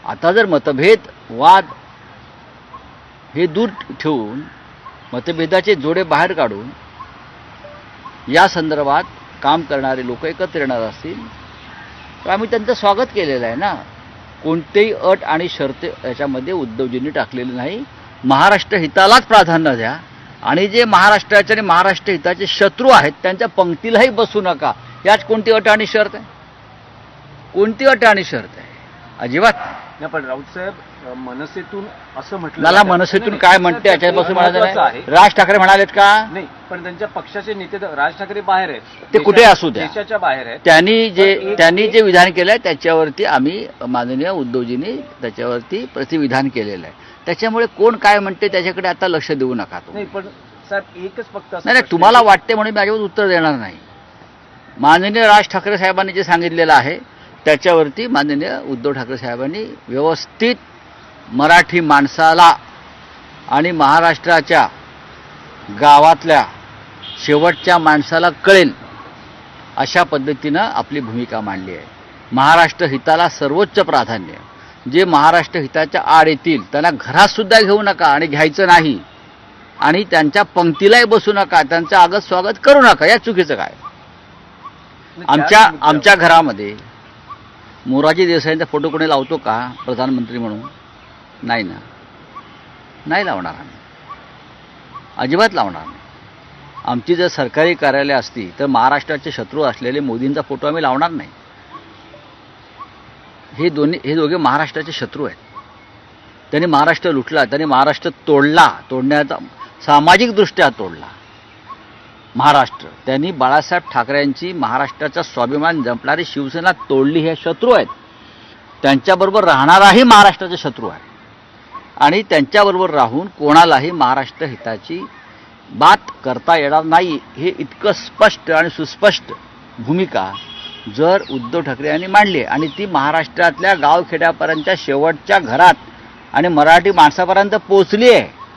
आता जर मतभेद वाद हे दूर ठेवून मतभेदाचे जोडे बाहेर काढून या संदर्भात काम करणारे लोक एकत्र येणार असतील तर आम्ही त्यांचं स्वागत केलेलं आहे ना. कोणतेही अट आणि शर्त याच्यामध्ये उद्धवजींनी टाकलेली नाही. महाराष्ट्र हितालाच प्राधान्य द्या आणि जे महाराष्ट्राचे आणि महाराष्ट्र हिताचे शत्रू आहेत त्यांच्या पंक्तीलाही बसू नका. याच कोणती अट आणि शर्त आहे? कोणती अट आणि शर्त आहे? अजिबात नाही. पण राऊत साहेब मनसेतून असं म्हटलं, मला मनसेतून काय म्हणते याच्यापासून म्हणायचं नाही. राज ठाकरे म्हणालेत का? नाही, पण त्यांच्या पक्षाचे नेते राज ठाकरे बाहेर आहेत, ते कुठे असू द्या, देशाच्या बाहेर आहेत. त्यांनी जे विधान केलं आहे त्याच्यावरती आम्ही माननीय उद्धवजींनी त्याच्यावरती प्रतिविधान केलेलं आहे. त्याच्यामुळे कोण काय म्हणते त्याच्याकडे आता लक्ष देऊ नका. नाही, पण साहेब एकच फक्त नाही, तुम्हाला वाटते म्हणून मी याच्यावर उत्तर देणार नाही. माननीय राज ठाकरे साहेबांनी जे सांगितलेलं आहे त्याच्यावरती माननीय उद्धव ठाकरे साहेबांनी व्यवस्थित मराठी माणसाला आणि महाराष्ट्राच्या गावातल्या शेवटच्या माणसाला कळेल अशा पद्धतीनं आपली भूमिका मांडली आहे. महाराष्ट्र हिताला सर्वोच्च प्राधान्य. जे महाराष्ट्र हिताच्या आड येतील त्यांना घरात सुद्धा घेऊ नका आणि घ्यायचं नाही आणि त्यांच्या पंक्तीलाही बसू नका, त्यांचं आगत स्वागत करू नका. या चुकीचं काय? आमच्या घरामध्ये मोरारजी देसाईंचा फोटो कोणी लावतो का प्रधानमंत्री म्हणून? नाही ना, नाही लावणार आम्ही, अजिबात लावणार नाही. आमची जर सरकारी कार्यालय असती तर महाराष्ट्राचे शत्रू असलेले मोदींचा फोटो आम्ही लावणार नाही. हे दोघे महाराष्ट्राचे शत्रू आहेत. त्यांनी महाराष्ट्र लुटला, त्यांनी महाराष्ट्र तोडण्याचा सामाजिकदृष्ट्या तोडला महाराष्ट्र. त्यांनी बाळासाहेब ठाकरेंची महाराष्ट्राचा स्वाभिमान जपणारी शिवसेना तोडली. हे शत्रू आहेत. त्यांच्याबरोबर राहणाराही महाराष्ट्राचे शत्रू आहे आणि त्यांच्याबरोबर राहून कोणालाही महाराष्ट्र हिताची बात करता येणार नाही. हे इतकं स्पष्ट आणि सुस्पष्ट भूमिका जर उद्धव ठाकरे यांनी मांडली आणि ती महाराष्ट्रातल्या गावखेड्यापर्यंतच्या शेवटच्या घरात आणि मराठी माणसापर्यंत पोहोचली आहे